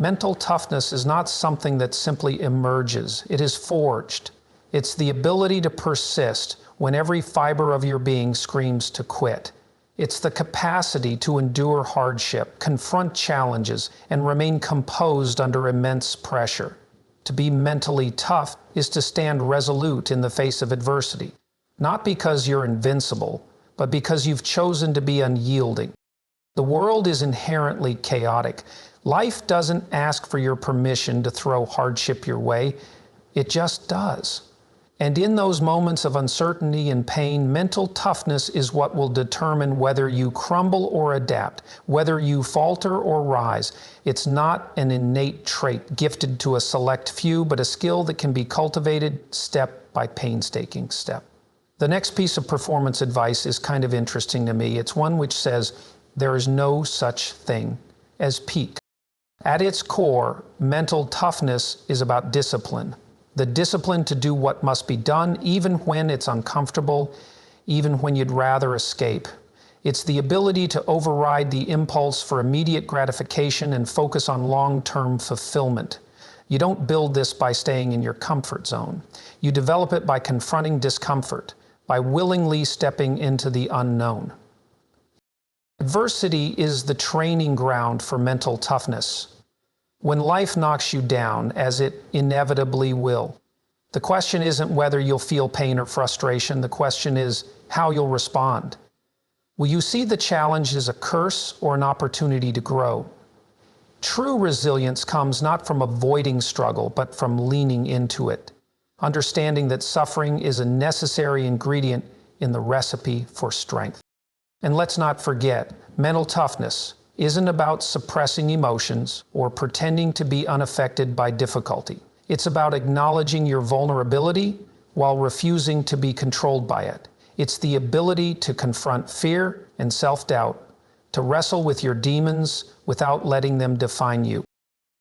Mental toughness is not something that simply emerges. It is forged. It's the ability to persist when every fiber of your being screams to quit. It's the capacity to endure hardship, confront challenges, and remain composed under immense pressure. To be mentally tough is to stand resolute in the face of adversity, not because you're invincible, but because you've chosen to be unyielding. The world is inherently chaotic. Life doesn't ask for your permission to throw hardship your way. It just does. And in those moments of uncertainty and pain, mental toughness is what will determine whether you crumble or adapt, whether you falter or rise. It's not an innate trait gifted to a select few, but a skill that can be cultivated step by painstaking step. The next piece of performance advice is kind of interesting to me. It's one which says, there is no such thing as peak. At its core, mental toughness is about discipline. The discipline to do what must be done, even when it's uncomfortable, even when you'd rather escape. It's the ability to override the impulse for immediate gratification and focus on long-term fulfillment. You don't build this by staying in your comfort zone. You develop it by confronting discomfort, by willingly stepping into the unknown. Adversity is the training ground for mental toughness. When life knocks you down, as it inevitably will, the question isn't whether you'll feel pain or frustration. The question is how you'll respond. Will you see the challenge as a curse or an opportunity to grow? True resilience comes not from avoiding struggle, but from leaning into it, understanding that suffering is a necessary ingredient in the recipe for strength. And let's not forget, mental toughness isn't about suppressing emotions or pretending to be unaffected by difficulty. It's about acknowledging your vulnerability while refusing to be controlled by it. It's the ability to confront fear and self-doubt, to wrestle with your demons without letting them define you.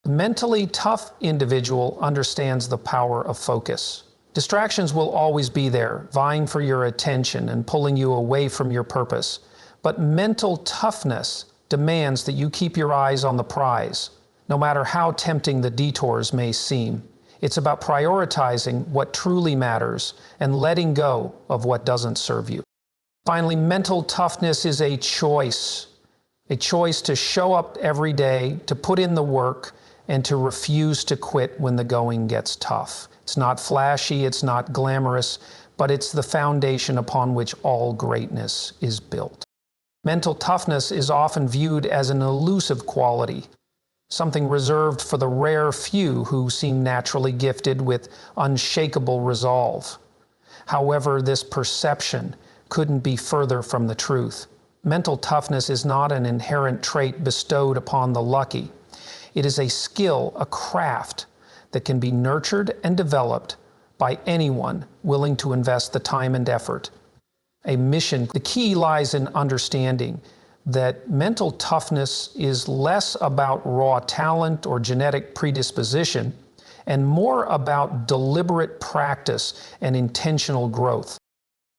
The mentally tough individual understands the power of focus. Distractions will always be there, vying for your attention and pulling you away from your purpose. But mental toughness demands that you keep your eyes on the prize, no matter how tempting the detours may seem. It's about prioritizing what truly matters and letting go of what doesn't serve you. Finally, mental toughness is a choice to show up every day, to put in the work, and to refuse to quit when the going gets tough. It's not flashy, it's not glamorous, but it's the foundation upon which all greatness is built. Mental toughness is often viewed as an elusive quality, something reserved for the rare few who seem naturally gifted with unshakable resolve. However, this perception couldn't be further from the truth. Mental toughness is not an inherent trait bestowed upon the lucky. It is a skill, a craft, that can be nurtured and developed by anyone willing to invest the time and effort. A mission. The key lies in understanding that mental toughness is less about raw talent or genetic predisposition and more about deliberate practice and intentional growth.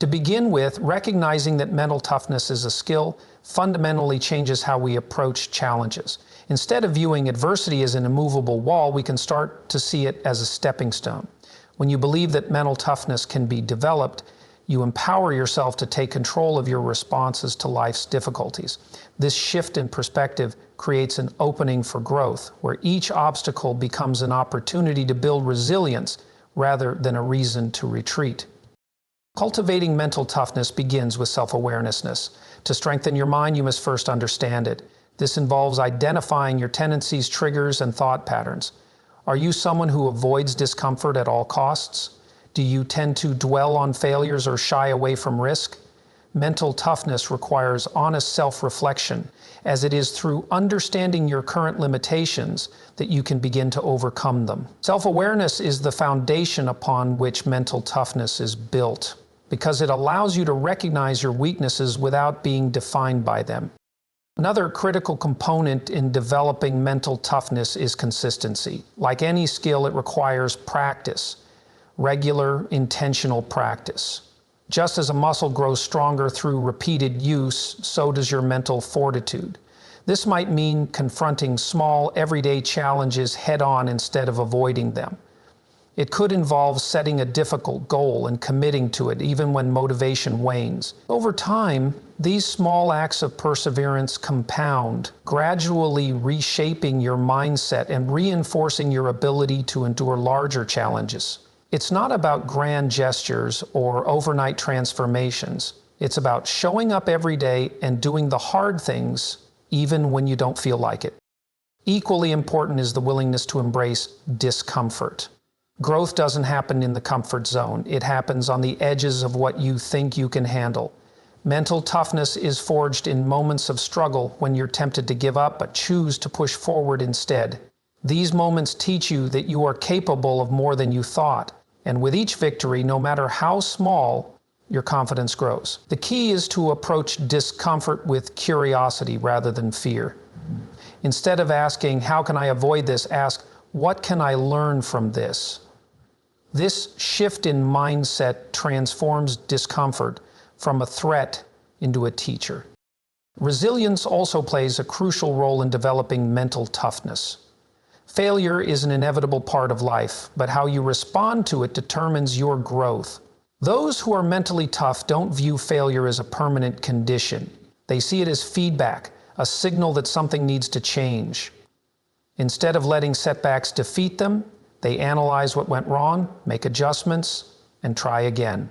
To begin with, recognizing that mental toughness is a skill fundamentally changes how we approach challenges. Instead of viewing adversity as an immovable wall, we can start to see it as a stepping stone. When you believe that mental toughness can be developed, you empower yourself to take control of your responses to life's difficulties. This shift in perspective creates an opening for growth, where each obstacle becomes an opportunity to build resilience rather than a reason to retreat. Cultivating mental toughness begins with self-awareness. To strengthen your mind, you must first understand it. This involves identifying your tendencies, triggers, and thought patterns. Are you someone who avoids discomfort at all costs? Do you tend to dwell on failures or shy away from risk? Mental toughness requires honest self-reflection, as it is through understanding your current limitations that you can begin to overcome them. Self-awareness is the foundation upon which mental toughness is built, because it allows you to recognize your weaknesses without being defined by them. Another critical component in developing mental toughness is consistency. Like any skill, it requires practice. Regular, intentional practice. Just as a muscle grows stronger through repeated use, so does your mental fortitude. This might mean confronting small, everyday challenges head-on instead of avoiding them. It could involve setting a difficult goal and committing to it even when motivation wanes. Over time, these small acts of perseverance compound, gradually reshaping your mindset and reinforcing your ability to endure larger challenges. It's not about grand gestures or overnight transformations. It's about showing up every day and doing the hard things even when you don't feel like it. Equally important is the willingness to embrace discomfort. Growth doesn't happen in the comfort zone. It happens on the edges of what you think you can handle. Mental toughness is forged in moments of struggle when you're tempted to give up but choose to push forward instead. These moments teach you that you are capable of more than you thought, and with each victory, no matter how small, your confidence grows. The key is to approach discomfort with curiosity rather than fear. Instead of asking, "How can I avoid this?" ask, "What can I learn from this?" This shift in mindset transforms discomfort from a threat into a teacher. Resilience also plays a crucial role in developing mental toughness. Failure is an inevitable part of life, but how you respond to it determines your growth. Those who are mentally tough don't view failure as a permanent condition. They see it as feedback, a signal that something needs to change. Instead of letting setbacks defeat them, they analyze what went wrong, make adjustments, and try again.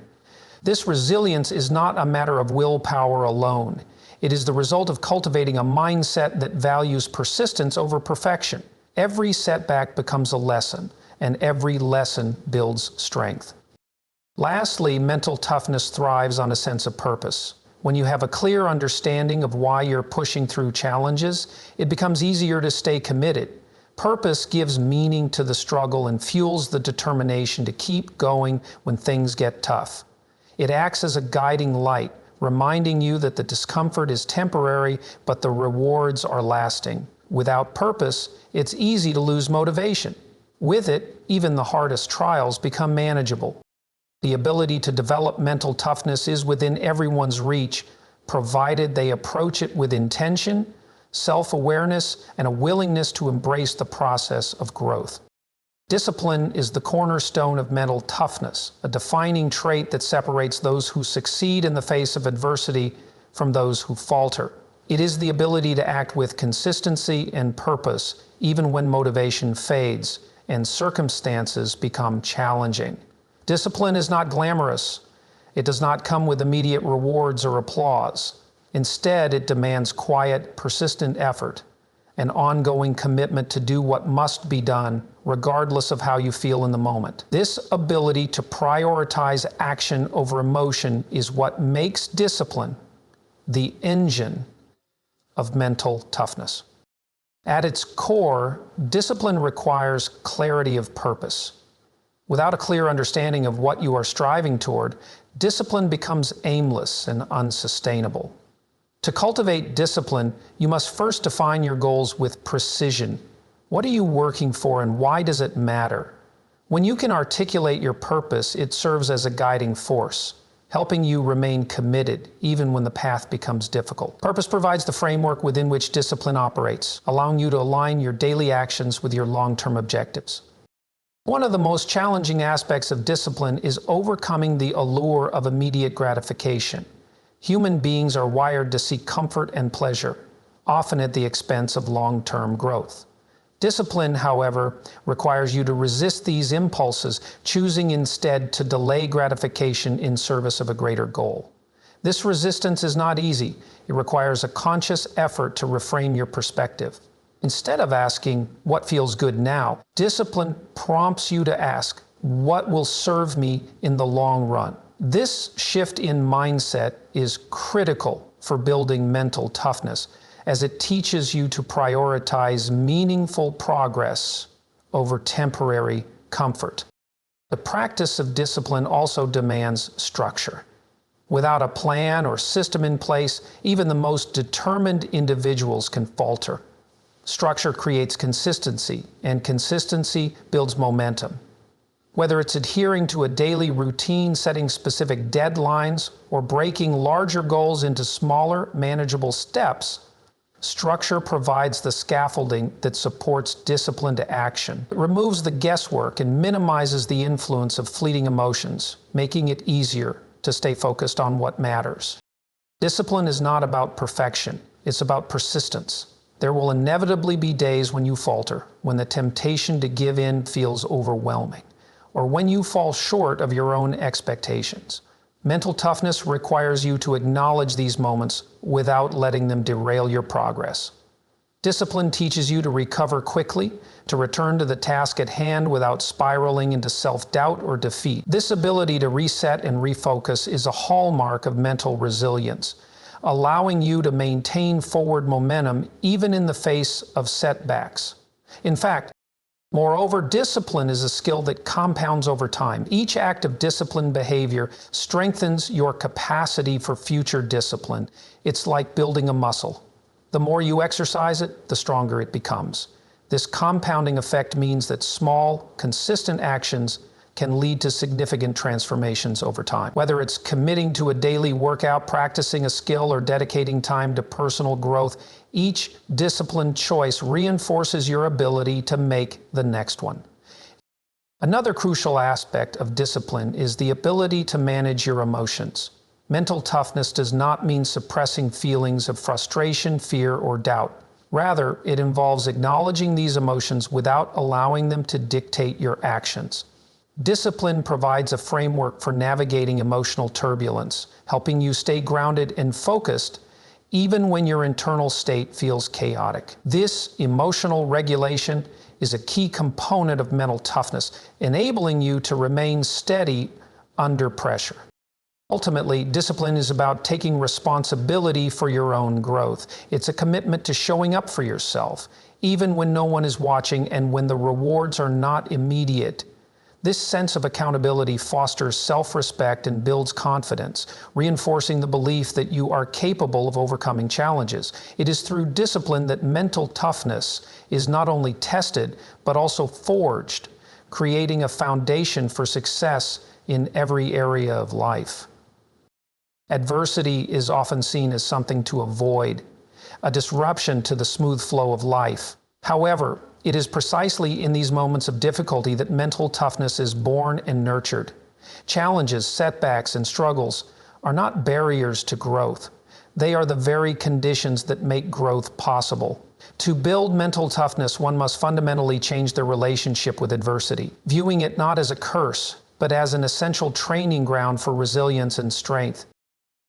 This resilience is not a matter of willpower alone. It is the result of cultivating a mindset that values persistence over perfection. Every setback becomes a lesson, and every lesson builds strength. Lastly, mental toughness thrives on a sense of purpose. When you have a clear understanding of why you're pushing through challenges, it becomes easier to stay committed. Purpose gives meaning to the struggle and fuels the determination to keep going when things get tough. It acts as a guiding light, reminding you that the discomfort is temporary, but the rewards are lasting. Without purpose, it's easy to lose motivation. With it, even the hardest trials become manageable. The ability to develop mental toughness is within everyone's reach, provided they approach it with intention, self-awareness, and a willingness to embrace the process of growth. Discipline is the cornerstone of mental toughness, a defining trait that separates those who succeed in the face of adversity from those who falter. It is the ability to act with consistency and purpose, even when motivation fades and circumstances become challenging. Discipline is not glamorous. It does not come with immediate rewards or applause. Instead, it demands quiet, persistent effort, an ongoing commitment to do what must be done, regardless of how you feel in the moment. This ability to prioritize action over emotion is what makes discipline the engine of mental toughness. At its core, discipline requires clarity of purpose. Without a clear understanding of what you are striving toward, discipline becomes aimless and unsustainable. To cultivate discipline, you must first define your goals with precision. What are you working for and why does it matter? When you can articulate your purpose, it serves as a guiding force, helping you remain committed even when the path becomes difficult. Purpose provides the framework within which discipline operates, allowing you to align your daily actions with your long-term objectives. One of the most challenging aspects of discipline is overcoming the allure of immediate gratification. Human beings are wired to seek comfort and pleasure, often at the expense of long-term growth. Discipline, however, requires you to resist these impulses, choosing instead to delay gratification in service of a greater goal. This resistance is not easy. It requires a conscious effort to reframe your perspective. Instead of asking, "What feels good now?" discipline prompts you to ask, "What will serve me in the long run?" This shift in mindset is critical for building mental toughness, as it teaches you to prioritize meaningful progress over temporary comfort. The practice of discipline also demands structure. Without a plan or system in place, even the most determined individuals can falter. Structure creates consistency, and consistency builds momentum. Whether it's adhering to a daily routine, setting specific deadlines, or breaking larger goals into smaller, manageable steps, Structure provides the scaffolding that supports disciplined action. It removes the guesswork and minimizes the influence of fleeting emotions, making it easier to stay focused on what matters. Discipline is not about perfection, it's about persistence. There will inevitably be days when you falter, when the temptation to give in feels overwhelming, or when you fall short of your own expectations. Mental toughness requires you to acknowledge these moments without letting them derail your progress. Discipline teaches you to recover quickly, to return to the task at hand without spiraling into self-doubt or defeat. This ability to reset and refocus is a hallmark of mental resilience, allowing you to maintain forward momentum even in the face of setbacks. In fact, moreover, discipline is a skill that compounds over time. Each act of disciplined behavior strengthens your capacity for future discipline. It's like building a muscle. The more you exercise it, the stronger it becomes. This compounding effect means that small, consistent actions can lead to significant transformations over time. Whether it's committing to a daily workout, practicing a skill, or dedicating time to personal growth, each disciplined choice reinforces your ability to make the next one. Another crucial aspect of discipline is the ability to manage your emotions. Mental toughness does not mean suppressing feelings of frustration, fear, or doubt. Rather, it involves acknowledging these emotions without allowing them to dictate your actions. Discipline provides a framework for navigating emotional turbulence, helping you stay grounded and focused even when your internal state feels chaotic. This emotional regulation is a key component of mental toughness, enabling you to remain steady under pressure. Ultimately, discipline is about taking responsibility for your own growth. It's a commitment to showing up for yourself, even when no one is watching and when the rewards are not immediate. This sense of accountability fosters self-respect and builds confidence, reinforcing the belief that you are capable of overcoming challenges. It is through discipline that mental toughness is not only tested, but also forged, creating a foundation for success in every area of life. Adversity is often seen as something to avoid, a disruption to the smooth flow of life. However, it is precisely in these moments of difficulty that mental toughness is born and nurtured. Challenges, setbacks, and struggles are not barriers to growth. They are the very conditions that make growth possible. To build mental toughness, one must fundamentally change their relationship with adversity, viewing it not as a curse, but as an essential training ground for resilience and strength.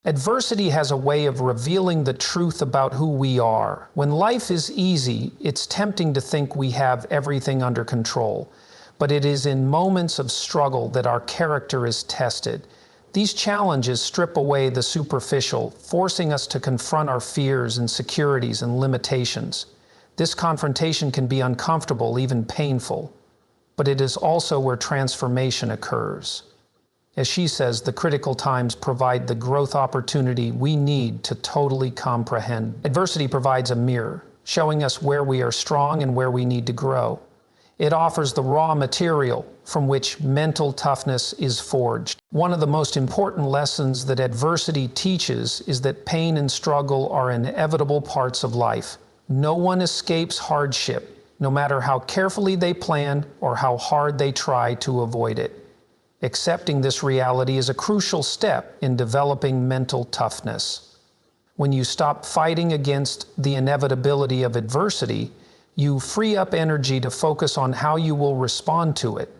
Adversity has a way of revealing the truth about who we are. When life is easy, it's tempting to think we have everything under control. But it is in moments of struggle that our character is tested. These challenges strip away the superficial, forcing us to confront our fears, insecurities, and limitations. This confrontation can be uncomfortable, even painful, but it is also where transformation occurs. As she says, the critical times provide the growth opportunity we need to totally comprehend. Adversity provides a mirror, showing us where we are strong and where we need to grow. It offers the raw material from which mental toughness is forged. One of the most important lessons that adversity teaches is that pain and struggle are inevitable parts of life. No one escapes hardship, no matter how carefully they plan or how hard they try to avoid it. Accepting this reality is a crucial step in developing mental toughness. When you stop fighting against the inevitability of adversity, you free up energy to focus on how you will respond to it.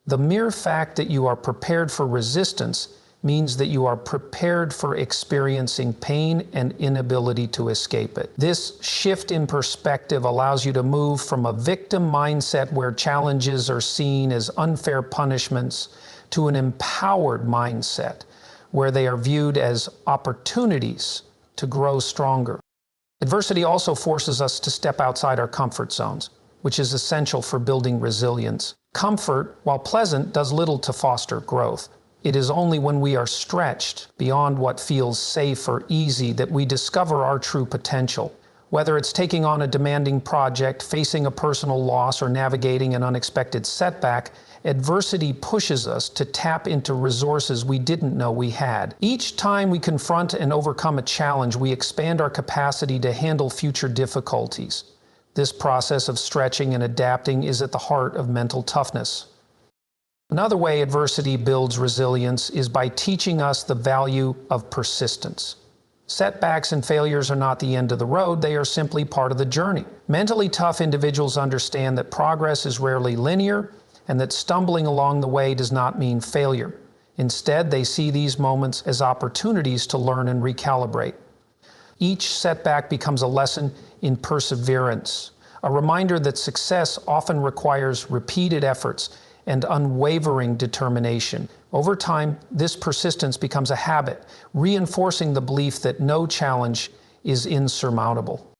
The mere fact that you are prepared for resistance means that you are prepared for experiencing pain and inability to escape it. This shift in perspective allows you to move from a victim mindset where challenges are seen as unfair punishments to an empowered mindset where they are viewed as opportunities to grow stronger. Adversity also forces us to step outside our comfort zones, which is essential for building resilience. Comfort, while pleasant, does little to foster growth. It is only when we are stretched beyond what feels safe or easy that we discover our true potential. Whether it's taking on a demanding project, facing a personal loss, or navigating an unexpected setback, adversity pushes us to tap into resources we didn't know we had. Each time we confront and overcome a challenge, we expand our capacity to handle future difficulties. This process of stretching and adapting is at the heart of mental toughness. Another way adversity builds resilience is by teaching us the value of persistence. Setbacks and failures are not the end of the road, they are simply part of the journey. Mentally tough individuals understand that progress is rarely linear and that stumbling along the way does not mean failure. Instead, they see these moments as opportunities to learn and recalibrate. Each setback becomes a lesson in perseverance, a reminder that success often requires repeated efforts and unwavering determination. Over time, this persistence becomes a habit, reinforcing the belief that no challenge is insurmountable.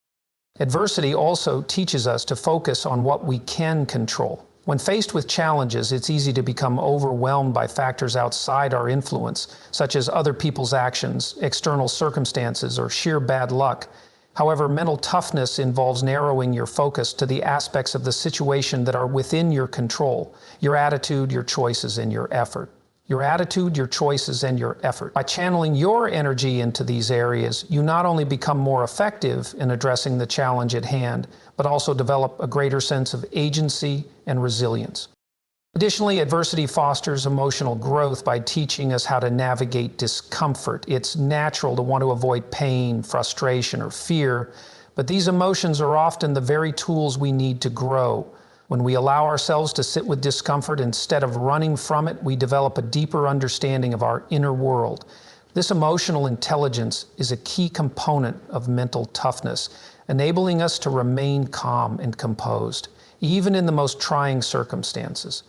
Adversity also teaches us to focus on what we can control. When faced with challenges, it's easy to become overwhelmed by factors outside our influence, such as other people's actions, external circumstances, or sheer bad luck. However, mental toughness involves narrowing your focus to the aspects of the situation that are within your control: your attitude, your choices, and your effort. Your attitude, your choices, and your effort. By channeling your energy into these areas, you not only become more effective in addressing the challenge at hand, but also develop a greater sense of agency and resilience. Additionally, adversity fosters emotional growth by teaching us how to navigate discomfort. It's natural to want to avoid pain, frustration, or fear, but these emotions are often the very tools we need to grow. When we allow ourselves to sit with discomfort instead of running from it, we develop a deeper understanding of our inner world. This emotional intelligence is a key component of mental toughness, enabling us to remain calm and composed, even in the most trying circumstances.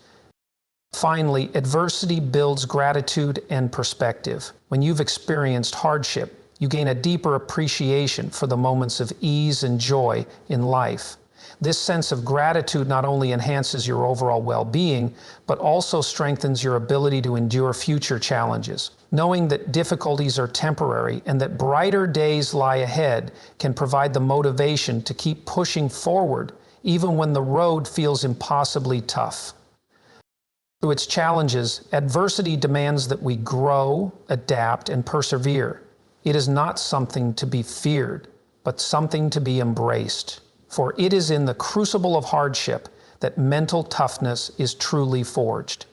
Finally, adversity builds gratitude and perspective. When you've experienced hardship, you gain a deeper appreciation for the moments of ease and joy in life. This sense of gratitude not only enhances your overall well-being, but also strengthens your ability to endure future challenges. Knowing that difficulties are temporary and that brighter days lie ahead can provide the motivation to keep pushing forward, even when the road feels impossibly tough. Through its challenges, adversity demands that we grow, adapt, and persevere. It is not something to be feared, but something to be embraced. For it is in the crucible of hardship that mental toughness is truly forged.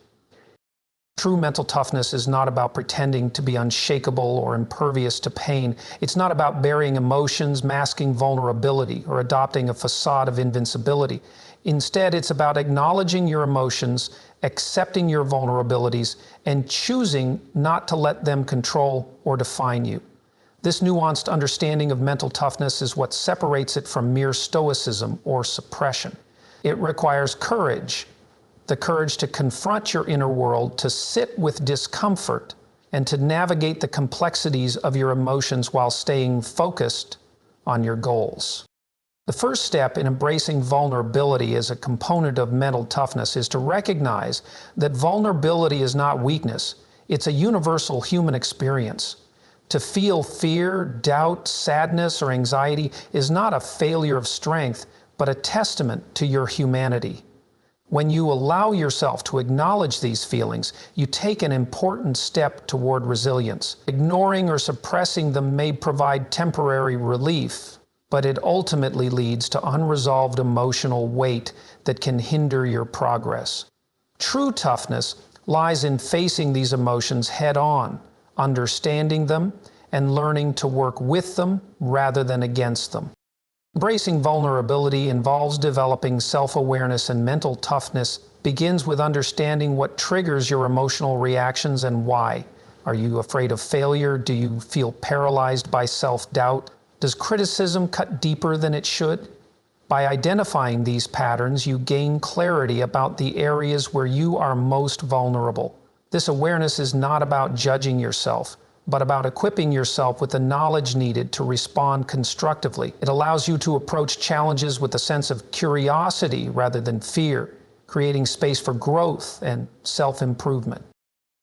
True mental toughness is not about pretending to be unshakable or impervious to pain. It's not about burying emotions, masking vulnerability, or adopting a facade of invincibility. Instead, it's about acknowledging your emotions, accepting your vulnerabilities, and choosing not to let them control or define you. This nuanced understanding of mental toughness is what separates it from mere stoicism or suppression. It requires courage, the courage to confront your inner world, to sit with discomfort, and to navigate the complexities of your emotions while staying focused on your goals. The first step in embracing vulnerability as a component of mental toughness is to recognize that vulnerability is not weakness. It's a universal human experience. To feel fear, doubt, sadness, or anxiety is not a failure of strength, but a testament to your humanity. When you allow yourself to acknowledge these feelings, you take an important step toward resilience. Ignoring or suppressing them may provide temporary relief, but it ultimately leads to unresolved emotional weight that can hinder your progress. True toughness lies in facing these emotions head-on, understanding them, and learning to work with them rather than against them. Embracing vulnerability involves developing self-awareness, and mental toughness begins with understanding what triggers your emotional reactions and why. Are you afraid of failure? Do you feel paralyzed by self-doubt? Does criticism cut deeper than it should? By identifying these patterns, you gain clarity about the areas where you are most vulnerable. This awareness is not about judging yourself, but about equipping yourself with the knowledge needed to respond constructively. It allows you to approach challenges with a sense of curiosity rather than fear, creating space for growth and self-improvement.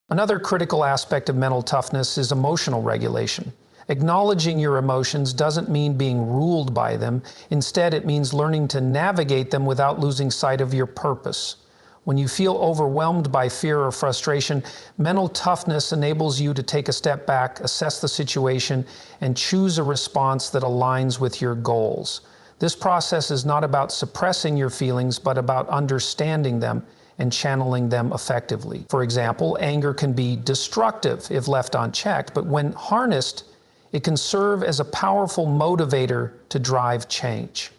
Another critical aspect of mental toughness is emotional regulation. Acknowledging your emotions doesn't mean being ruled by them. Instead, it means learning to navigate them without losing sight of your purpose. When you feel overwhelmed by fear or frustration, mental toughness enables you to take a step back, assess the situation, and choose a response that aligns with your goals. This process is not about suppressing your feelings, but about understanding them and channeling them effectively. For example, anger can be destructive if left unchecked, but when harnessed, it can serve as a powerful motivator to drive change.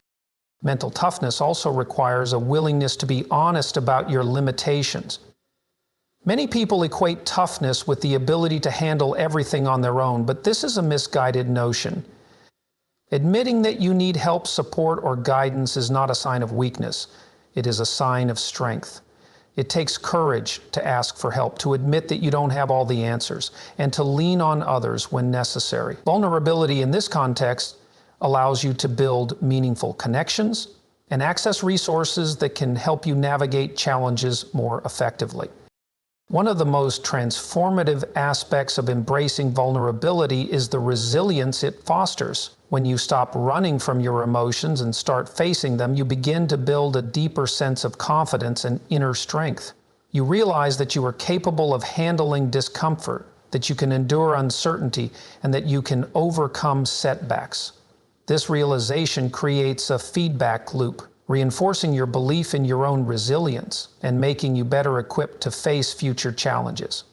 Mental toughness also requires a willingness to be honest about your limitations. Many people equate toughness with the ability to handle everything on their own, but this is a misguided notion. Admitting that you need help, support, or guidance is not a sign of weakness. It is a sign of strength. It takes courage to ask for help, to admit that you don't have all the answers, and to lean on others when necessary. Vulnerability in this context allows you to build meaningful connections and access resources that can help you navigate challenges more effectively. One of the most transformative aspects of embracing vulnerability is the resilience it fosters. When you stop running from your emotions and start facing them, you begin to build a deeper sense of confidence and inner strength. You realize that you are capable of handling discomfort, that you can endure uncertainty, and that you can overcome setbacks. This realization creates a feedback loop, reinforcing your belief in your own resilience and making you better equipped to face future challenges.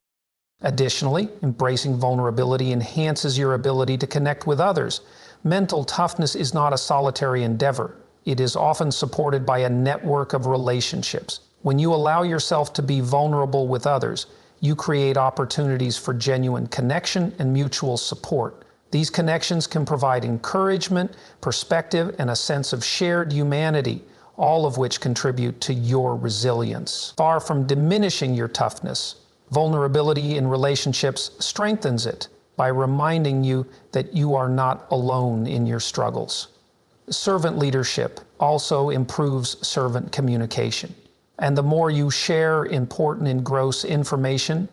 Additionally, embracing vulnerability enhances your ability to connect with others. Mental toughness is not a solitary endeavor. It is often supported by a network of relationships. When you allow yourself to be vulnerable with others, you create opportunities for genuine connection and mutual support. These connections can provide encouragement, perspective, and a sense of shared humanity, all of which contribute to your resilience. Far from diminishing your toughness, vulnerability in relationships strengthens it by reminding you that you are not alone in your struggles. Servant leadership also improves servant communication. And the more you share important and gross information,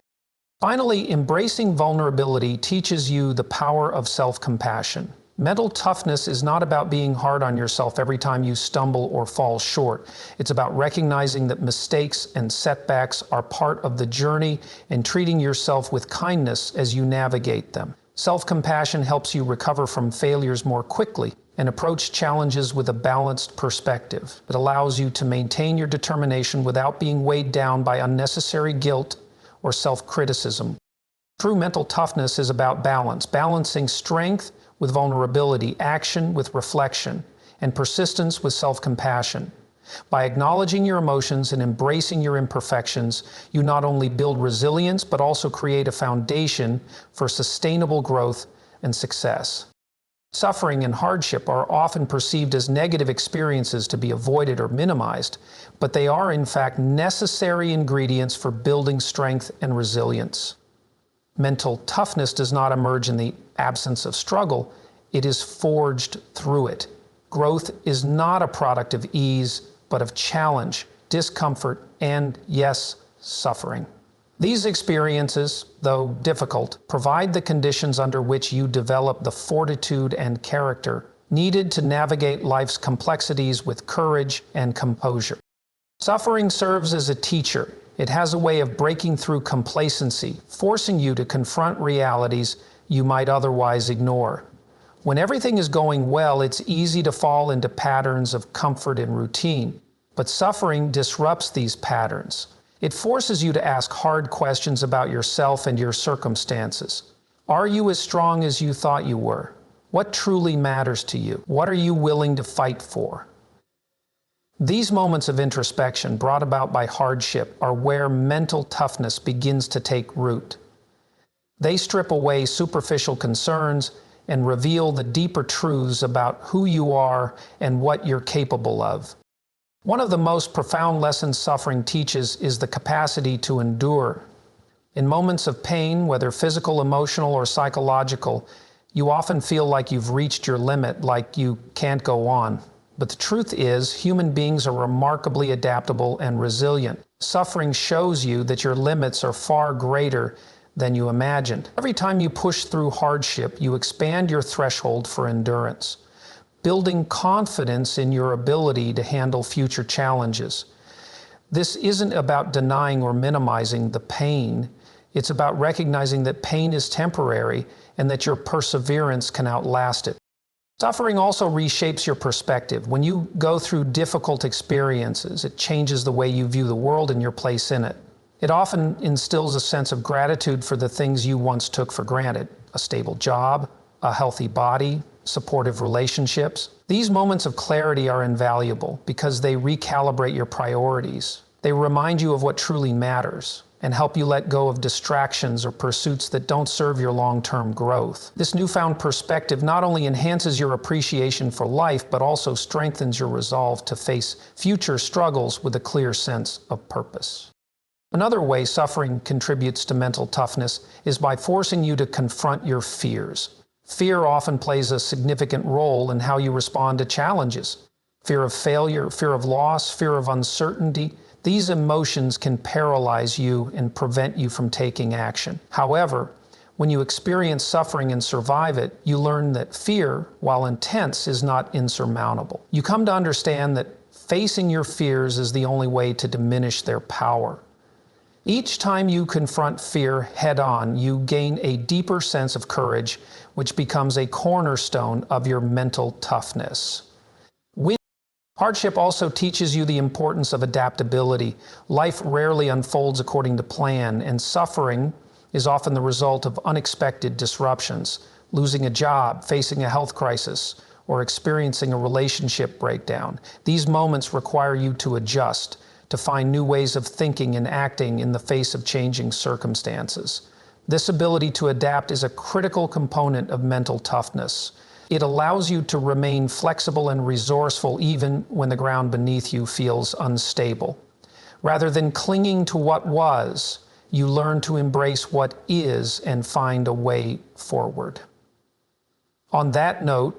finally, embracing vulnerability teaches you the power of self-compassion. Mental toughness is not about being hard on yourself every time you stumble or fall short. It's about recognizing that mistakes and setbacks are part of the journey and treating yourself with kindness as you navigate them. Self-compassion helps you recover from failures more quickly and approach challenges with a balanced perspective. It allows you to maintain your determination without being weighed down by unnecessary guilt or self-criticism. True mental toughness is about balance, balancing strength with vulnerability, action with reflection, and persistence with self-compassion. By acknowledging your emotions and embracing your imperfections, you not only build resilience, but also create a foundation for sustainable growth and success. Suffering and hardship are often perceived as negative experiences to be avoided or minimized, but they are in fact necessary ingredients for building strength and resilience. Mental toughness does not emerge in the absence of struggle, it is forged through it. Growth is not a product of ease, but of challenge, discomfort, and, yes, suffering. These experiences, though difficult, provide the conditions under which you develop the fortitude and character needed to navigate life's complexities with courage and composure. Suffering serves as a teacher. It has a way of breaking through complacency, forcing you to confront realities you might otherwise ignore. When everything is going well, it's easy to fall into patterns of comfort and routine. But suffering disrupts these patterns. It forces you to ask hard questions about yourself and your circumstances. Are you as strong as you thought you were? What truly matters to you? What are you willing to fight for? These moments of introspection brought about by hardship are where mental toughness begins to take root. They strip away superficial concerns and reveal the deeper truths about who you are and what you're capable of. One of the most profound lessons suffering teaches is the capacity to endure. In moments of pain, whether physical, emotional, or psychological, you often feel like you've reached your limit, like you can't go on. But the truth is, human beings are remarkably adaptable and resilient. Suffering shows you that your limits are far greater than you imagined. Every time you push through hardship, you expand your threshold for endurance, building confidence in your ability to handle future challenges. This isn't about denying or minimizing the pain. It's about recognizing that pain is temporary and that your perseverance can outlast it. Suffering also reshapes your perspective. When you go through difficult experiences, it changes the way you view the world and your place in it. It often instills a sense of gratitude for the things you once took for granted: a stable job, a healthy body, supportive relationships. These moments of clarity are invaluable because they recalibrate your priorities. They remind you of what truly matters and help you let go of distractions or pursuits that don't serve your long-term growth. This newfound perspective not only enhances your appreciation for life, but also strengthens your resolve to face future struggles with a clear sense of purpose. Another way suffering contributes to mental toughness is by forcing you to confront your fears. Fear often plays a significant role in how you respond to challenges. Fear of failure, fear of loss, fear of uncertainty. These emotions can paralyze you and prevent you from taking action. However, when you experience suffering and survive it, you learn that fear, while intense, is not insurmountable. You come to understand that facing your fears is the only way to diminish their power. Each time you confront fear head-on, you gain a deeper sense of courage, which becomes a cornerstone of your mental toughness. Hardship also teaches you the importance of adaptability. Life rarely unfolds according to plan, and suffering is often the result of unexpected disruptions. Losing a job, facing a health crisis, or experiencing a relationship breakdown. These moments require you to adjust, to find new ways of thinking and acting in the face of changing circumstances. This ability to adapt is a critical component of mental toughness. It allows you to remain flexible and resourceful even when the ground beneath you feels unstable. Rather than clinging to what was, you learn to embrace what is and find a way forward. On that note,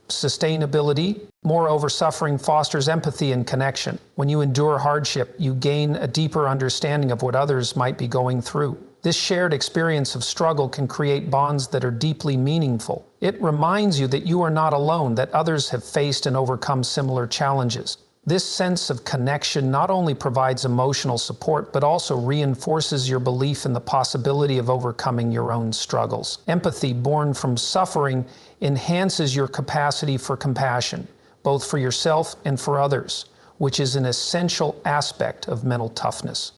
sustainability, moreover, suffering fosters empathy and connection. When you endure hardship, you gain a deeper understanding of what others might be going through. This shared experience of struggle can create bonds that are deeply meaningful. It reminds you that you are not alone, that others have faced and overcome similar challenges. This sense of connection not only provides emotional support, but also reinforces your belief in the possibility of overcoming your own struggles. Empathy born from suffering enhances your capacity for compassion, both for yourself and for others, which is an essential aspect of mental toughness.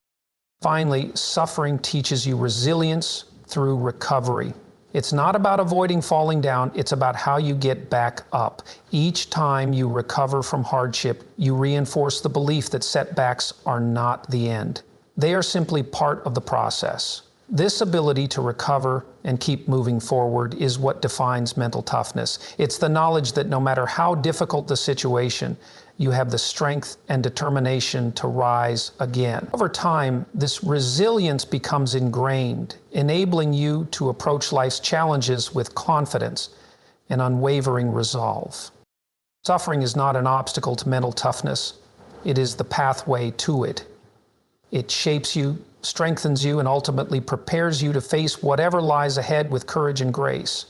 Finally, suffering teaches you resilience through recovery. It's not about avoiding falling down, it's about how you get back up. Each time you recover from hardship, you reinforce the belief that setbacks are not the end. They are simply part of the process. This ability to recover and keep moving forward is what defines mental toughness. It's the knowledge that no matter how difficult the situation, you have the strength and determination to rise again. Over time, this resilience becomes ingrained, enabling you to approach life's challenges with confidence and unwavering resolve. Suffering is not an obstacle to mental toughness. It is the pathway to it. It shapes you, strengthens you, and ultimately prepares you to face whatever lies ahead with courage and grace.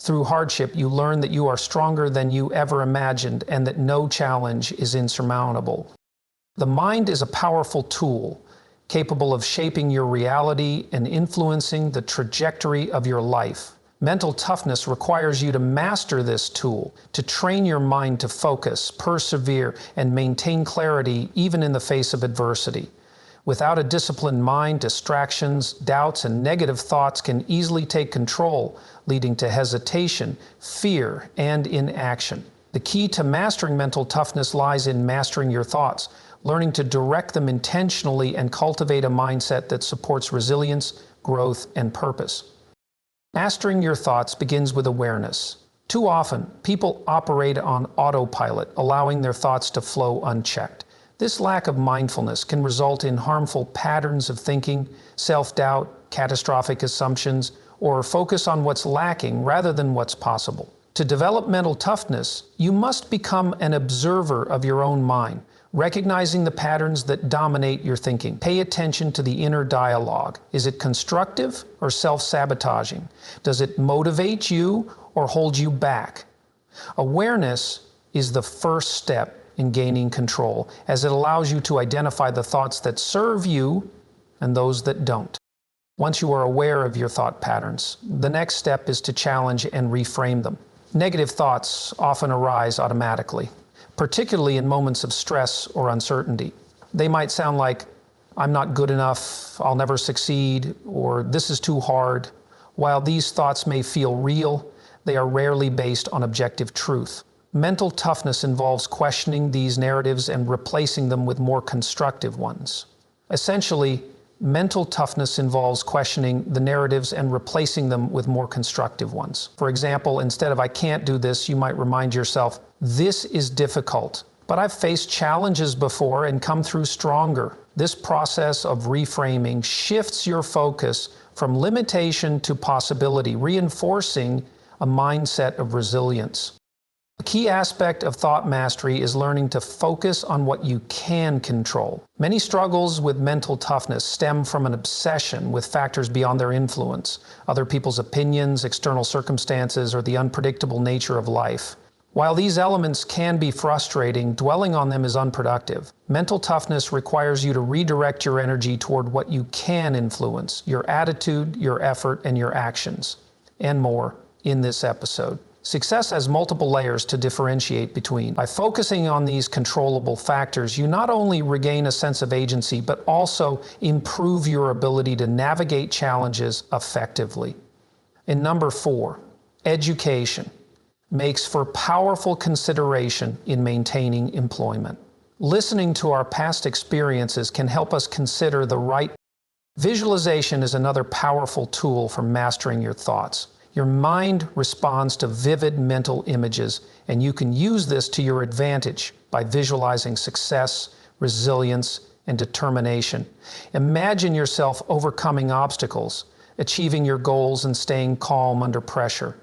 Through hardship, you learn that you are stronger than you ever imagined and that no challenge is insurmountable. The mind is a powerful tool, capable of shaping your reality and influencing the trajectory of your life. Mental toughness requires you to master this tool, to train your mind to focus, persevere, and maintain clarity even in the face of adversity. Without a disciplined mind, distractions, doubts, and negative thoughts can easily take control, leading to hesitation, fear, and inaction. The key to mastering mental toughness lies in mastering your thoughts, learning to direct them intentionally and cultivate a mindset that supports resilience, growth, and purpose. Mastering your thoughts begins with awareness. Too often, people operate on autopilot, allowing their thoughts to flow unchecked. This lack of mindfulness can result in harmful patterns of thinking, self-doubt, catastrophic assumptions, or focus on what's lacking rather than what's possible. To develop mental toughness, you must become an observer of your own mind, Recognizing the patterns that dominate your thinking. Pay attention to the inner dialogue. Is it constructive or self-sabotaging? Does it motivate you or hold you back? Awareness is the first step in gaining control, as it allows you to identify the thoughts that serve you and those that don't. Once you are aware of your thought patterns, the next step is to challenge and reframe them. Negative thoughts often arise automatically, particularly in moments of stress or uncertainty. They might sound like, "I'm not good enough," "I'll never succeed," or "this is too hard." While these thoughts may feel real, they are rarely based on objective truth. Mental toughness involves questioning these narratives and replacing them with more constructive ones. Essentially, mental toughness involves questioning the narratives and replacing them with more constructive ones. For example, instead of "I can't do this," you might remind yourself, "This is difficult, but I've faced challenges before and come through stronger." This process of reframing shifts your focus from limitation to possibility, reinforcing a mindset of resilience. A key aspect of thought mastery is learning to focus on what you can control. Many struggles with mental toughness stem from an obsession with factors beyond their influence, other people's opinions, external circumstances, or the unpredictable nature of life. While these elements can be frustrating, dwelling on them is unproductive. Mental toughness requires you to redirect your energy toward what you can influence, your attitude, your effort, and your actions, and more in this episode. Success has multiple layers to differentiate between. By focusing on these controllable factors, you not only regain a sense of agency, but also improve your ability to navigate challenges effectively. And number 4, education makes for powerful consideration in maintaining employment. Listening to our past experiences can help us consider the right. Visualization is another powerful tool for mastering your thoughts. Your mind responds to vivid mental images, and you can use this to your advantage by visualizing success, resilience, and determination. Imagine yourself overcoming obstacles, achieving your goals, and staying calm under pressure.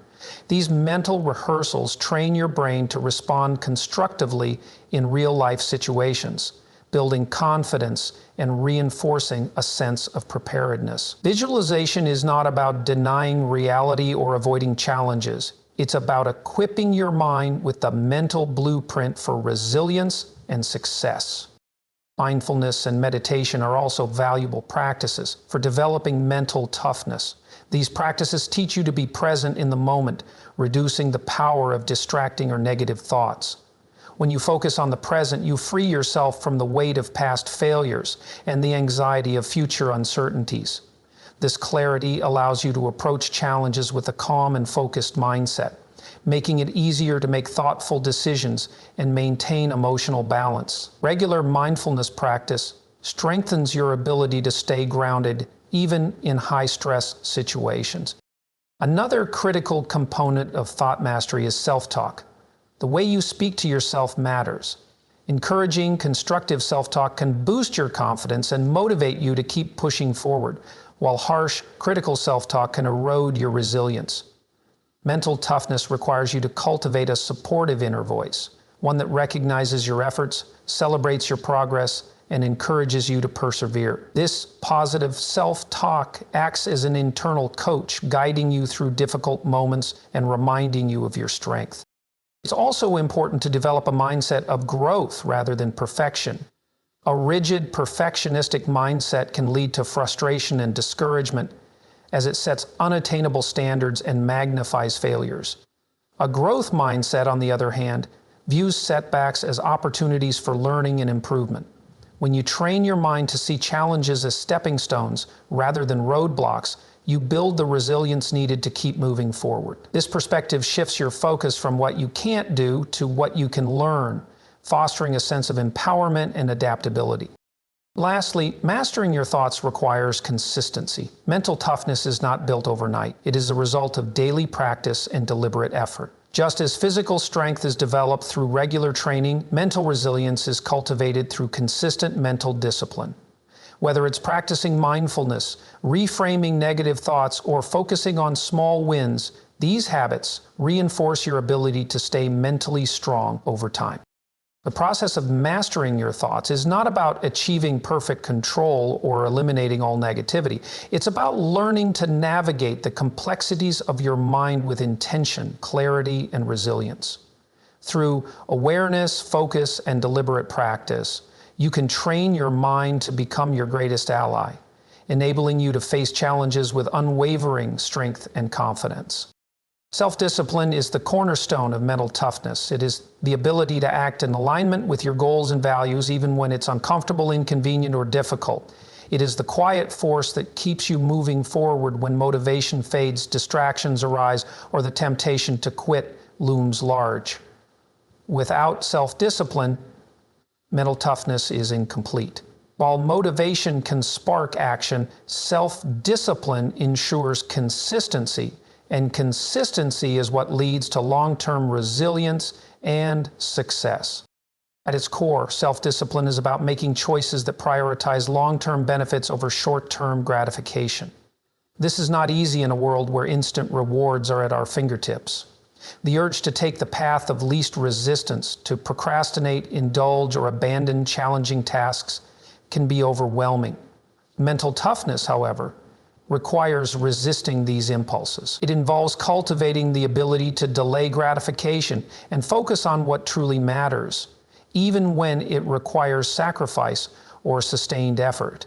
These mental rehearsals train your brain to respond constructively in real-life situations, building confidence and reinforcing a sense of preparedness. Visualization is not about denying reality or avoiding challenges. It's about equipping your mind with the mental blueprint for resilience and success. Mindfulness and meditation are also valuable practices for developing mental toughness. These practices teach you to be present in the moment, reducing the power of distracting or negative thoughts. When you focus on the present, you free yourself from the weight of past failures and the anxiety of future uncertainties. This clarity allows you to approach challenges with a calm and focused mindset, making it easier to make thoughtful decisions and maintain emotional balance. Regular mindfulness practice strengthens your ability to stay grounded even in high-stress situations. Another critical component of thought mastery is self-talk. The way you speak to yourself matters. Encouraging, constructive self-talk can boost your confidence and motivate you to keep pushing forward, while harsh, critical self-talk can erode your resilience. Mental toughness requires you to cultivate a supportive inner voice, one that recognizes your efforts, celebrates your progress, and encourages you to persevere. This positive self-talk acts as an internal coach, guiding you through difficult moments and reminding you of your strength. It's also important to develop a mindset of growth rather than perfection. A rigid, perfectionistic mindset can lead to frustration and discouragement, as it sets unattainable standards and magnifies failures. A growth mindset, on the other hand, views setbacks as opportunities for learning and improvement. When you train your mind to see challenges as stepping stones rather than roadblocks, you build the resilience needed to keep moving forward. This perspective shifts your focus from what you can't do to what you can learn, fostering a sense of empowerment and adaptability. Lastly, mastering your thoughts requires consistency. Mental toughness is not built overnight. It is a result of daily practice and deliberate effort. Just as physical strength is developed through regular training, mental resilience is cultivated through consistent mental discipline. Whether it's practicing mindfulness, reframing negative thoughts, or focusing on small wins, these habits reinforce your ability to stay mentally strong over time. The process of mastering your thoughts is not about achieving perfect control or eliminating all negativity. It's about learning to navigate the complexities of your mind with intention, clarity, and resilience. Through awareness, focus, and deliberate practice, you can train your mind to become your greatest ally, enabling you to face challenges with unwavering strength and confidence. Self-discipline is the cornerstone of mental toughness. It is the ability to act in alignment with your goals and values even when it's uncomfortable, inconvenient, or difficult. It is the quiet force that keeps you moving forward when motivation fades, distractions arise, or the temptation to quit looms large. Without self-discipline, mental toughness is incomplete. While motivation can spark action, self-discipline ensures consistency. And consistency is what leads to long-term resilience and success. At its core, self-discipline is about making choices that prioritize long-term benefits over short-term gratification. This is not easy in a world where instant rewards are at our fingertips. The urge to take the path of least resistance, to procrastinate, indulge, or abandon challenging tasks can be overwhelming. Mental toughness, however, requires resisting these impulses. It involves cultivating the ability to delay gratification and focus on what truly matters, even when it requires sacrifice or sustained effort.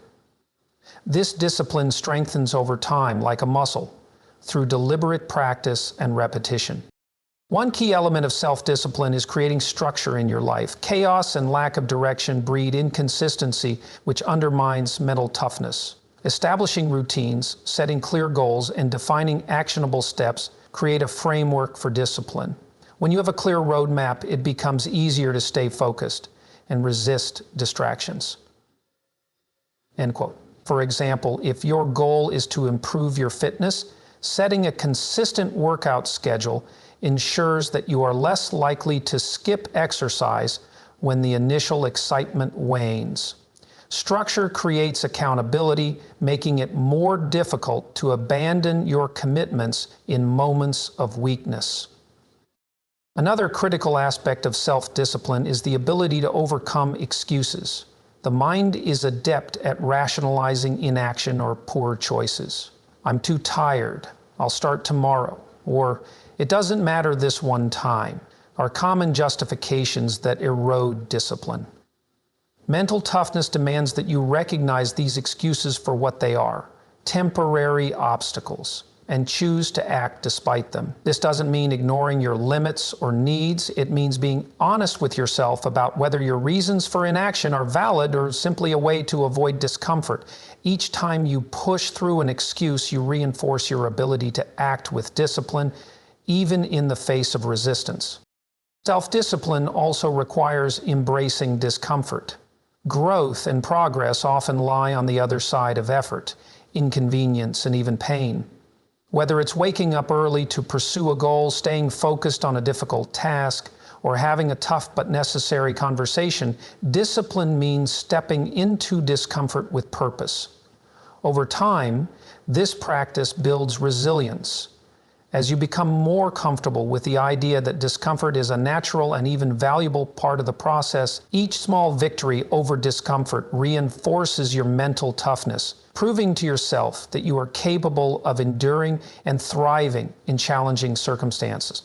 This discipline strengthens over time like a muscle through deliberate practice and repetition. One key element of self-discipline is creating structure in your life. Chaos and lack of direction breed inconsistency, which undermines mental toughness. Establishing routines, setting clear goals, and defining actionable steps create a framework for discipline. When you have a clear roadmap, it becomes easier to stay focused and resist distractions. End quote. For example, if your goal is to improve your fitness, setting a consistent workout schedule ensures that you are less likely to skip exercise when the initial excitement wanes. Structure creates accountability, making it more difficult to abandon your commitments in moments of weakness. Another critical aspect of self-discipline is the ability to overcome excuses. The mind is adept at rationalizing inaction or poor choices. I'm too tired, I'll start tomorrow, or it doesn't matter this one time, are common justifications that erode discipline. Mental toughness demands that you recognize these excuses for what they are, temporary obstacles, and choose to act despite them. This doesn't mean ignoring your limits or needs. It means being honest with yourself about whether your reasons for inaction are valid or simply a way to avoid discomfort. Each time you push through an excuse, you reinforce your ability to act with discipline, even in the face of resistance. Self-discipline also requires embracing discomfort. Growth and progress often lie on the other side of effort, inconvenience, and even pain. Whether it's waking up early to pursue a goal, staying focused on a difficult task, or having a tough but necessary conversation, discipline means stepping into discomfort with purpose. Over time, this practice builds resilience. As you become more comfortable with the idea that discomfort is a natural and even valuable part of the process, each small victory over discomfort reinforces your mental toughness, proving to yourself that you are capable of enduring and thriving in challenging circumstances.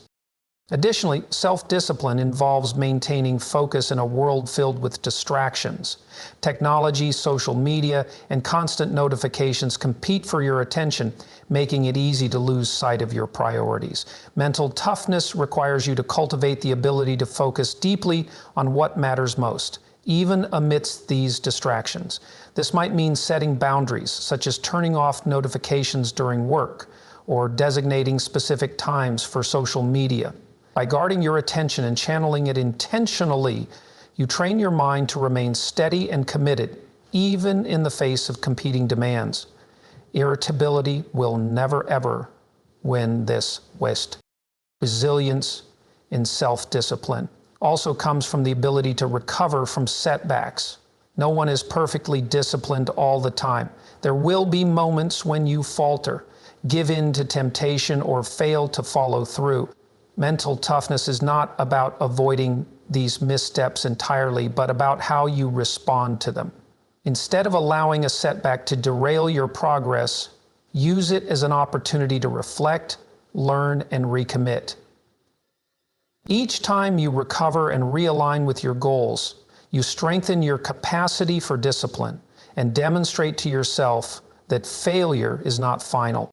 Additionally, self-discipline involves maintaining focus in a world filled with distractions. Technology, social media, and constant notifications compete for your attention, making it easy to lose sight of your priorities. Mental toughness requires you to cultivate the ability to focus deeply on what matters most, even amidst these distractions. This might mean setting boundaries, such as turning off notifications during work, or designating specific times for social media. By guarding your attention and channeling it intentionally, you train your mind to remain steady and committed, even in the face of competing demands. Irritability will never ever win this West. Resilience in self-discipline also comes from the ability to recover from setbacks. No one is perfectly disciplined all the time. There will be moments when you falter, give in to temptation, or fail to follow through. Mental toughness is not about avoiding these missteps entirely, but about how you respond to them. Instead of allowing a setback to derail your progress, use it as an opportunity to reflect, learn, and recommit. Each time you recover and realign with your goals, you strengthen your capacity for discipline and demonstrate to yourself that failure is not final.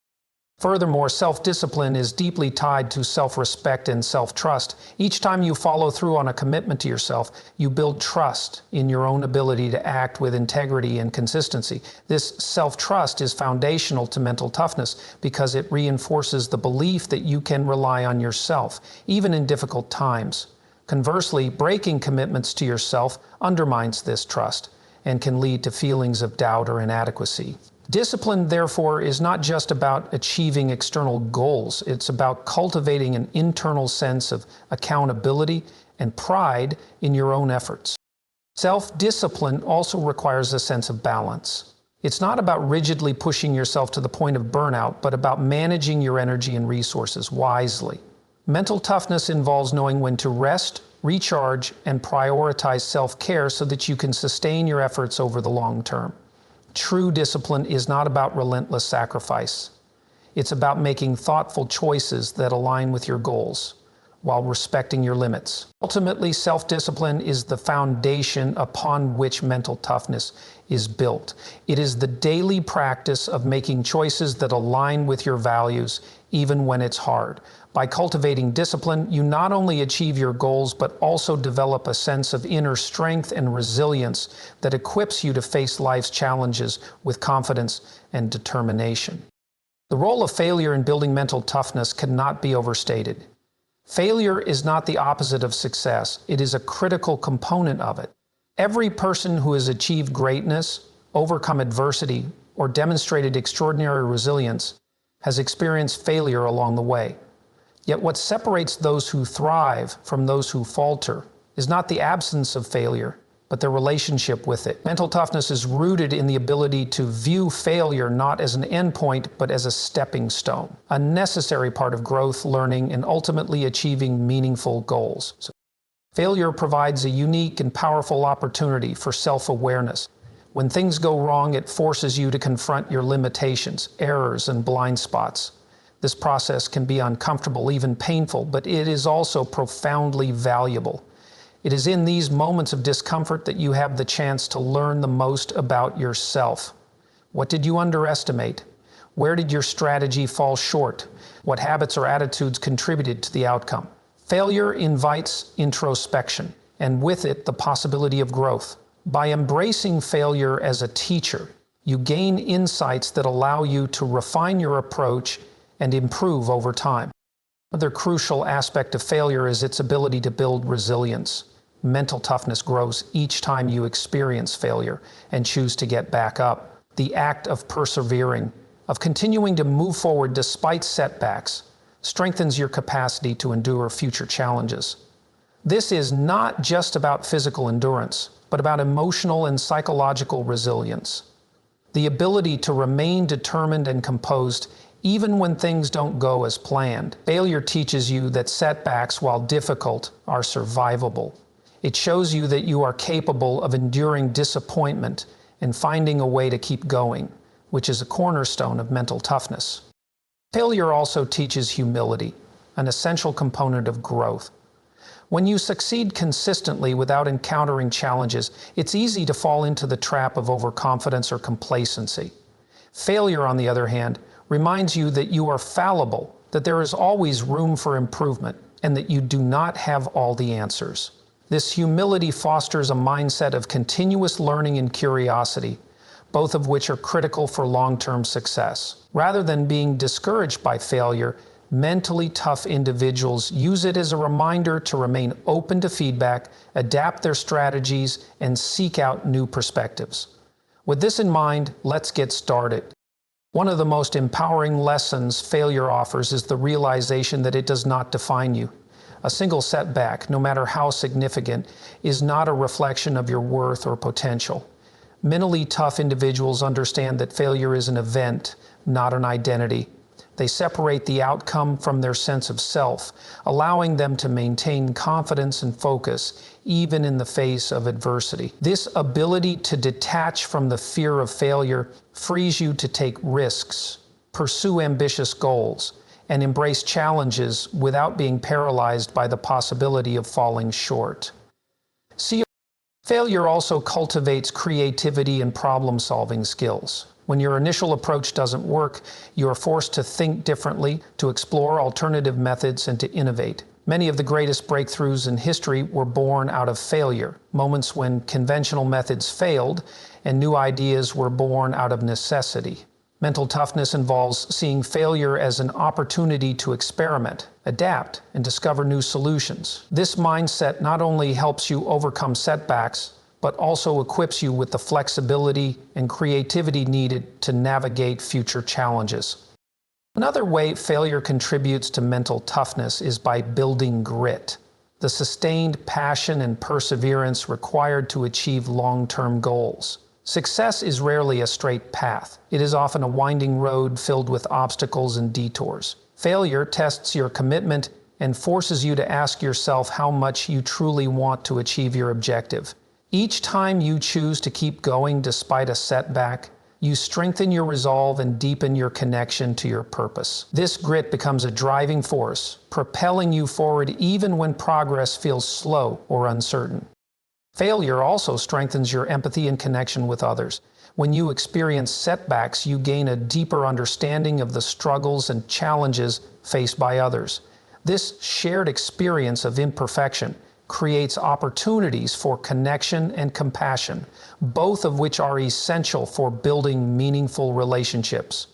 Furthermore, self-discipline is deeply tied to self-respect and self-trust. Each time you follow through on a commitment to yourself, you build trust in your own ability to act with integrity and consistency. This self-trust is foundational to mental toughness because it reinforces the belief that you can rely on yourself, even in difficult times. Conversely, breaking commitments to yourself undermines this trust and can lead to feelings of doubt or inadequacy. Discipline, therefore, is not just about achieving external goals. It's about cultivating an internal sense of accountability and pride in your own efforts. Self-discipline also requires a sense of balance. It's not about rigidly pushing yourself to the point of burnout, but about managing your energy and resources wisely. Mental toughness involves knowing when to rest, recharge, and prioritize self-care so that you can sustain your efforts over the long term. True discipline is not about relentless sacrifice. It's about making thoughtful choices that align with your goals while respecting your limits. Ultimately, self-discipline is the foundation upon which mental toughness is built. It is the daily practice of making choices that align with your values, even when it's hard. By cultivating discipline, you not only achieve your goals, but also develop a sense of inner strength and resilience that equips you to face life's challenges with confidence and determination. The role of failure in building mental toughness cannot be overstated. Failure is not the opposite of success. It is a critical component of it. Every person who has achieved greatness, overcome adversity, or demonstrated extraordinary resilience has experienced failure along the way. Yet what separates those who thrive from those who falter is not the absence of failure, but their relationship with it. Mental toughness is rooted in the ability to view failure not as an endpoint, but as a stepping stone, a necessary part of growth, learning, and ultimately achieving meaningful goals. Failure provides a unique and powerful opportunity for self-awareness. When things go wrong, it forces you to confront your limitations, errors, and blind spots. This process can be uncomfortable, even painful, but it is also profoundly valuable. It is in these moments of discomfort that you have the chance to learn the most about yourself. What did you underestimate? Where did your strategy fall short? What habits or attitudes contributed to the outcome? Failure invites introspection, and with it, the possibility of growth. By embracing failure as a teacher, you gain insights that allow you to refine your approach and improve over time. Another crucial aspect of failure is its ability to build resilience. Mental toughness grows each time you experience failure and choose to get back up. The act of persevering, of continuing to move forward despite setbacks, strengthens your capacity to endure future challenges. This is not just about physical endurance, but about emotional and psychological resilience. The ability to remain determined and composed even when things don't go as planned. Failure teaches you that setbacks, while difficult, are survivable. It shows you that you are capable of enduring disappointment and finding a way to keep going, which is a cornerstone of mental toughness. Failure also teaches humility, an essential component of growth. When you succeed consistently without encountering challenges, it's easy to fall into the trap of overconfidence or complacency. Failure, on the other hand, reminds you that you are fallible, that there is always room for improvement, and that you do not have all the answers. This humility fosters a mindset of continuous learning and curiosity, both of which are critical for long-term success. Rather than being discouraged by failure, mentally tough individuals use it as a reminder to remain open to feedback, adapt their strategies, and seek out new perspectives. With this in mind, let's get started. One of the most empowering lessons failure offers is the realization that it does not define you. A single setback, no matter how significant, is not a reflection of your worth or potential. Mentally tough individuals understand that failure is an event, not an identity. They separate the outcome from their sense of self, allowing them to maintain confidence and focus even in the face of adversity. This ability to detach from the fear of failure frees you to take risks, pursue ambitious goals, and embrace challenges without being paralyzed by the possibility of falling short. Failure also cultivates creativity and problem-solving skills. When your initial approach doesn't work, you are forced to think differently, to explore alternative methods, and to innovate. Many of the greatest breakthroughs in history were born out of failure, moments when conventional methods failed and new ideas were born out of necessity. Mental toughness involves seeing failure as an opportunity to experiment, adapt, and discover new solutions. This mindset not only helps you overcome setbacks, but also equips you with the flexibility and creativity needed to navigate future challenges. Another way failure contributes to mental toughness is by building grit, the sustained passion and perseverance required to achieve long-term goals. Success is rarely a straight path. It is often a winding road filled with obstacles and detours. Failure tests your commitment and forces you to ask yourself how much you truly want to achieve your objective. Each time you choose to keep going despite a setback, you strengthen your resolve and deepen your connection to your purpose. This grit becomes a driving force, propelling you forward even when progress feels slow or uncertain. Failure also strengthens your empathy and connection with others. When you experience setbacks, you gain a deeper understanding of the struggles and challenges faced by others. This shared experience of imperfection creates opportunities for connection and compassion, both of which are essential for building meaningful relationships.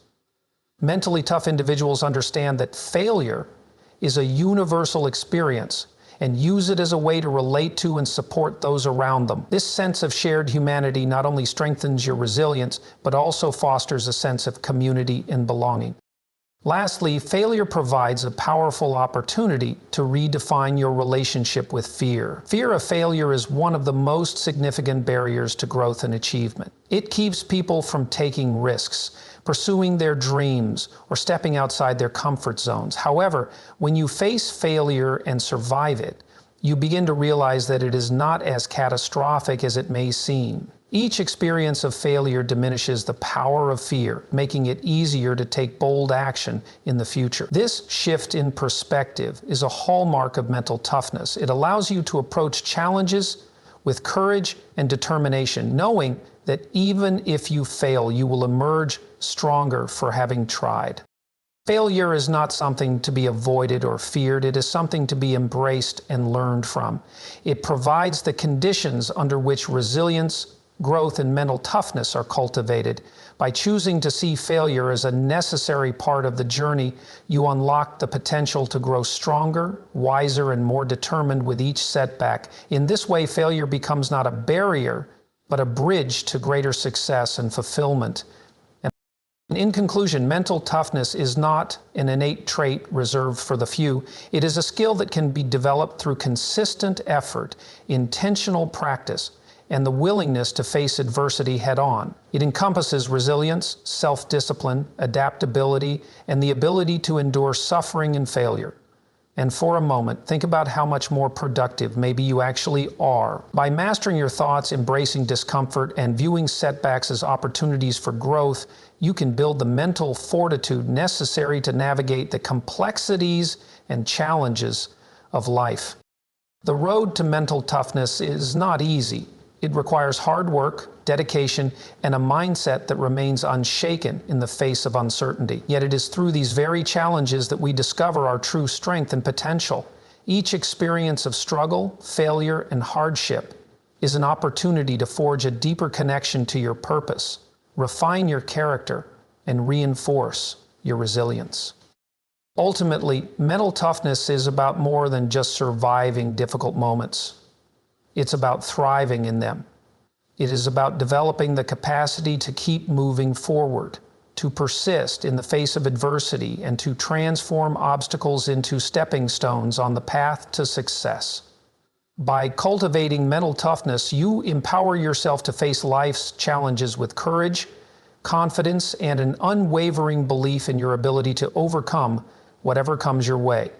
Mentally tough individuals understand that failure is a universal experience and use it as a way to relate to and support those around them. This sense of shared humanity not only strengthens your resilience, but also fosters a sense of community and belonging. Lastly, failure provides a powerful opportunity to redefine your relationship with fear. Fear of failure is one of the most significant barriers to growth and achievement. It keeps people from taking risks, pursuing their dreams, or stepping outside their comfort zones. However, when you face failure and survive it, you begin to realize that it is not as catastrophic as it may seem. Each experience of failure diminishes the power of fear, making it easier to take bold action in the future. This shift in perspective is a hallmark of mental toughness. It allows you to approach challenges with courage and determination, knowing that even if you fail, you will emerge stronger for having tried. Failure is not something to be avoided or feared. It is something to be embraced and learned from. It provides the conditions under which resilience, growth, and mental toughness are cultivated. By choosing to see failure as a necessary part of the journey, you unlock the potential to grow stronger, wiser, and more determined with each setback. In this way, failure becomes not a barrier, but a bridge to greater success and fulfillment. In conclusion, mental toughness is not an innate trait reserved for the few. It is a skill that can be developed through consistent effort, intentional practice, and the willingness to face adversity head-on. It encompasses resilience, self-discipline, adaptability, and the ability to endure suffering and failure. And for a moment, think about how much more productive maybe you actually are. By mastering your thoughts, embracing discomfort, and viewing setbacks as opportunities for growth, you can build the mental fortitude necessary to navigate the complexities and challenges of life. The road to mental toughness is not easy. It requires hard work, dedication, and a mindset that remains unshaken in the face of uncertainty. Yet it is through these very challenges that we discover our true strength and potential. Each experience of struggle, failure, and hardship is an opportunity to forge a deeper connection to your purpose, refine your character, and reinforce your resilience. Ultimately, mental toughness is about more than just surviving difficult moments. It's about thriving in them. It is about developing the capacity to keep moving forward, to persist in the face of adversity, and to transform obstacles into stepping stones on the path to success. By cultivating mental toughness, you empower yourself to face life's challenges with courage, confidence, and an unwavering belief in your ability to overcome whatever comes your way.